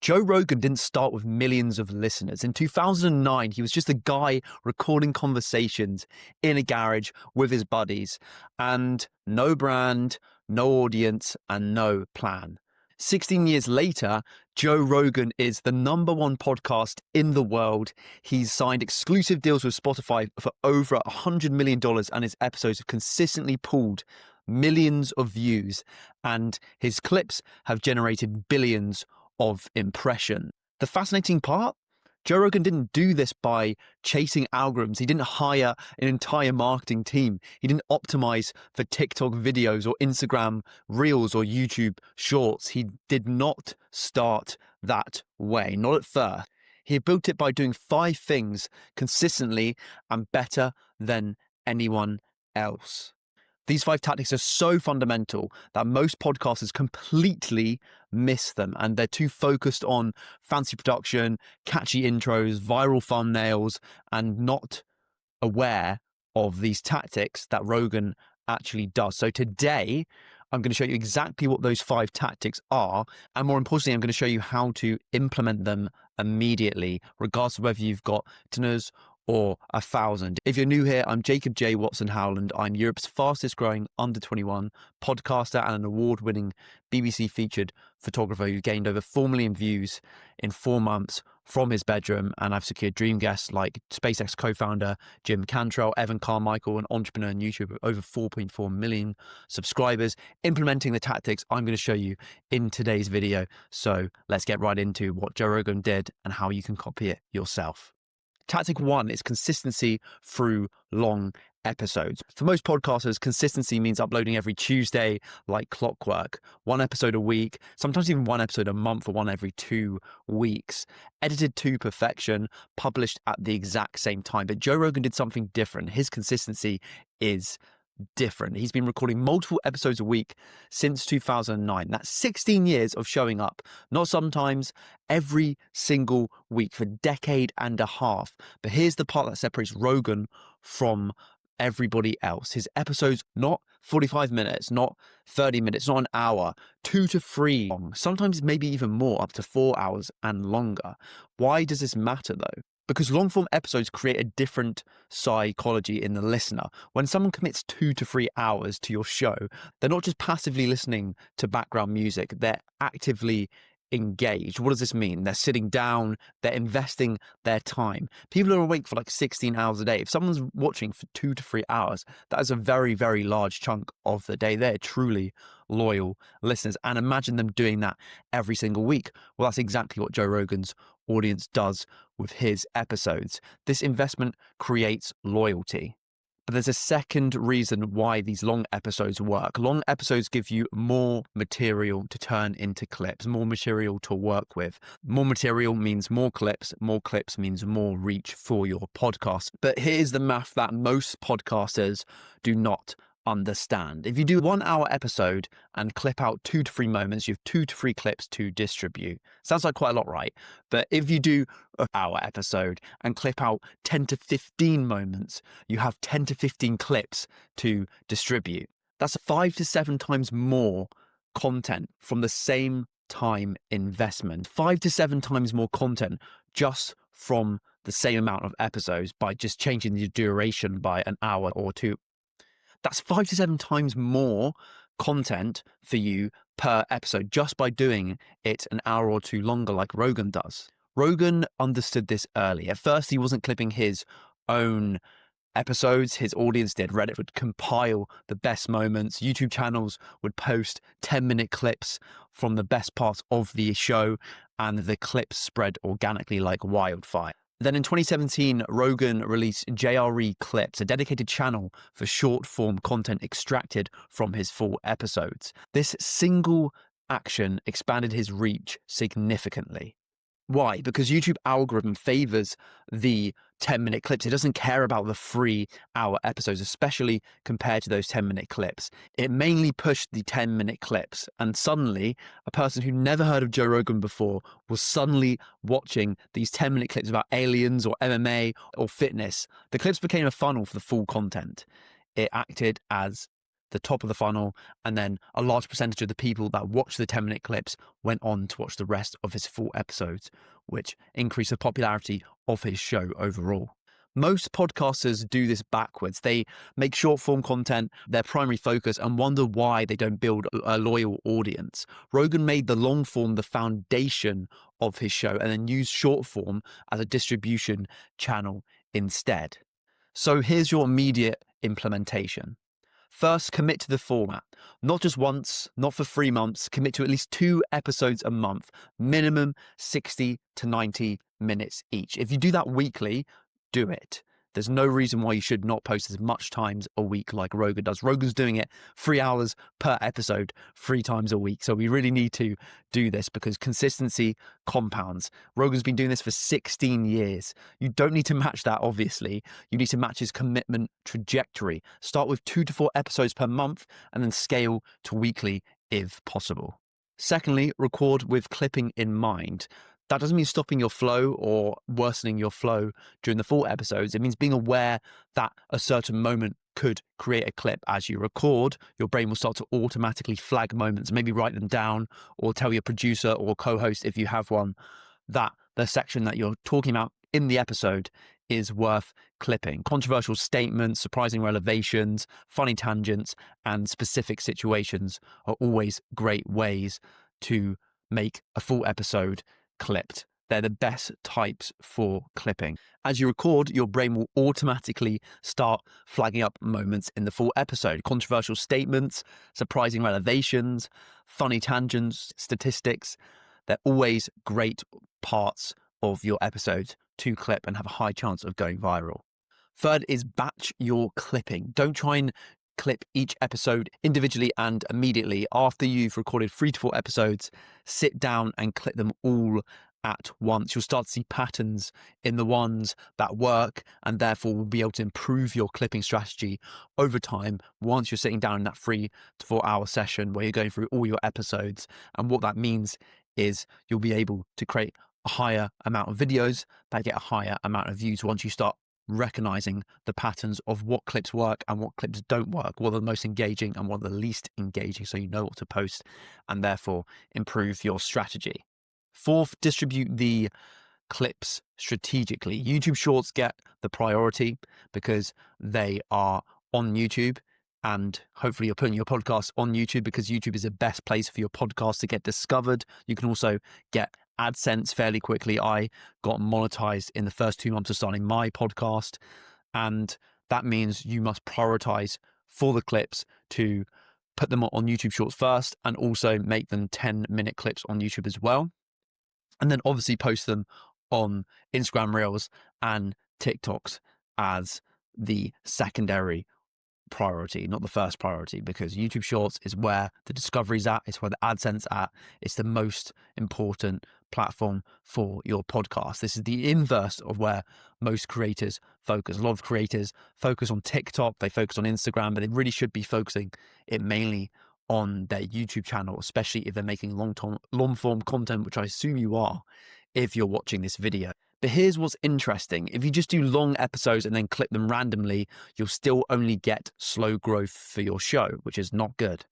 Joe Rogan didn't start with millions of listeners. In 2009, he was just a guy recording conversations in a garage with his buddies, and no brand, no audience, and no plan. 16 years later, Joe Rogan is the #1 podcast in the world. He's signed exclusive deals with Spotify for over $100 million, and his episodes have consistently pulled millions of views, and his clips have generated billions of impression. The fascinating part, Joe Rogan didn't do this by chasing algorithms. He didn't hire an entire marketing team. He didn't optimize for TikTok videos or Instagram Reels or YouTube Shorts. He did not start that way, not at first. He built it by doing 5 things consistently and better than anyone else. These 5 tactics are so fundamental that most podcasters completely miss them, and they're too focused on fancy production, catchy intros, viral thumbnails, and not aware of these tactics that Rogan actually does. So today, I'm going to show you exactly what those 5 tactics are, and more importantly, I'm going to show you how to implement them immediately, regardless of whether you've got listeners or 1,000. If you're new here, I'm Jacob J. Watson Howland. I'm Europe's fastest growing under 21 podcaster and an award-winning BBC featured photographer who gained over 4 million views in 4 months from his bedroom. And I've secured dream guests like SpaceX co-founder Jim Cantrell, Evan Carmichael, an entrepreneur and YouTuber with over 4.4 million subscribers, implementing the tactics I'm going to show you in today's video. So let's get right into what Joe Rogan did and how you can copy it yourself. Tactic 1 is consistency through long episodes. For most podcasters, consistency means uploading every Tuesday like clockwork, 1 episode a week, sometimes even 1 episode a month or 1 every 2 weeks, edited to perfection, published at the exact same time. But Joe Rogan did something different. His consistency is different. He's been recording multiple episodes a week since 2009. That's 16 years of showing up, not sometimes, every single week for a decade and a half. But here's the part that separates Rogan from everybody else. His episodes, not 45 minutes, not 30 minutes, not an hour, 2 to 3 long, sometimes maybe even more, up to 4 hours and longer. Why does this matter though? Because long-form episodes create a different psychology in the listener. When someone commits 2 to 3 hours to your show, they're not just passively listening to background music, they're actively engaged. What does this mean? They're sitting down, they're investing their time. People are awake for like 16 hours a day. If someone's watching for 2 to 3 hours, that is a very, very large chunk of the day. They're truly loyal listeners. And imagine them doing that every single week. Well, that's exactly what Joe Rogan's audience does with his episodes. This investment creates loyalty. But there's a second reason why these long episodes work. Long episodes give you more material to turn into clips, more material to work with. More material means more clips means more reach for your podcast. But here's the math that most podcasters do not understand. If you do 1 hour episode and clip out 2 to 3 moments, you have 2 to 3 clips to distribute. Sounds like quite a lot, right? But if you do an hour episode and clip out 10 to 15 moments, you have 10 to 15 clips to distribute. That's 5 to 7 times more content from the same time investment. 5 to 7 times more content just from the same amount of episodes by just changing the duration by an hour or 2. That's 5 to 7 times more content for you per episode just by doing it an hour or 2 longer like Rogan does. Rogan understood this early. At first, he wasn't clipping his own episodes. His audience did. Reddit would compile the best moments. YouTube channels would post 10-minute clips from the best parts of the show, and the clips spread organically like wildfire. Then in 2017, Rogan released JRE Clips, a dedicated channel for short-form content extracted from his full episodes. This single action expanded his reach significantly. Why? Because YouTube algorithm favors the 10-minute clips. It doesn't care about the 3-hour episodes, especially compared to those 10-minute clips. It mainly pushed the 10-minute clips. And suddenly, a person who never heard of Joe Rogan before was suddenly watching these 10-minute clips about aliens or MMA or fitness. The clips became a funnel for the full content. It acted as the top of the funnel, and then a large percentage of the people that watch the 10-minute clips went on to watch the rest of his full episodes, which increased the popularity of his show overall. Most podcasters do this backwards. They make short form content their primary focus and wonder why they don't build a loyal audience. Rogan made the long form the foundation of his show and then used short form as a distribution channel instead. So here's your immediate implementation. First, commit to the format. Not just once, not for 3 months, commit to at least 2 episodes a month, minimum 60 to 90 minutes each. If you do that weekly, do it. There's no reason why you should not post as much times a week like Rogan does. Rogan's doing it 3 hours per episode, 3 times a week. So we really need to do this because consistency compounds. Rogan's been doing this for 16 years. You don't need to match that, obviously. You need to match his commitment trajectory. Start with 2 to 4 episodes per month and then scale to weekly if possible. Secondly, record with clipping in mind. That doesn't mean stopping your flow or worsening your flow during the full episodes. It means being aware that a certain moment could create a clip. As you record, your brain will start to automatically flag moments, maybe write them down or tell your producer or co-host, if you have one, that the section that you're talking about in the episode is worth clipping. Controversial statements, surprising revelations, funny tangents, and specific situations are always great ways to make a full episode clipped. They're the best types for clipping. As you record, your brain will automatically start flagging up moments in the full episode. Controversial statements, surprising revelations, funny tangents, statistics. They're always great parts of your episode to clip and have a high chance of going viral. Third is batch your clipping. Don't try and clip each episode individually and immediately. After you've recorded 3 to 4 episodes, sit down and clip them all at once. You'll start to see patterns in the ones that work and therefore will be able to improve your clipping strategy over time once you're sitting down in that 3 to 4 hour session where you're going through all your episodes. And what that means is you'll be able to create a higher amount of videos that get a higher amount of views once you start recognizing the patterns of what clips work and what clips don't work, what are the most engaging and what are the least engaging, so you know what to post and therefore improve your strategy. Fourth, distribute the clips strategically. YouTube Shorts get the priority because they are on YouTube, and hopefully you're putting your podcast on YouTube because YouTube is the best place for your podcast to get discovered. You can also get AdSense fairly quickly. I got monetized in the first 2 months of starting my podcast, and that means you must prioritize for the clips to put them on YouTube Shorts first and also make them 10-minute clips on YouTube as well. And then obviously post them on Instagram Reels and TikToks as the secondary priority, not the first priority, because YouTube Shorts is where the discovery's at, it's where the AdSense at, it's the most important platform for your podcast. This is the inverse of where most creators focus. A lot of creators focus on TikTok, they focus on Instagram, but they really should be focusing it mainly on their YouTube channel, especially if they're making long form content, which I assume you are if you're watching this video. But here's what's interesting. If you just do long episodes and then clip them randomly, you'll still only get slow growth for your show, which is not good.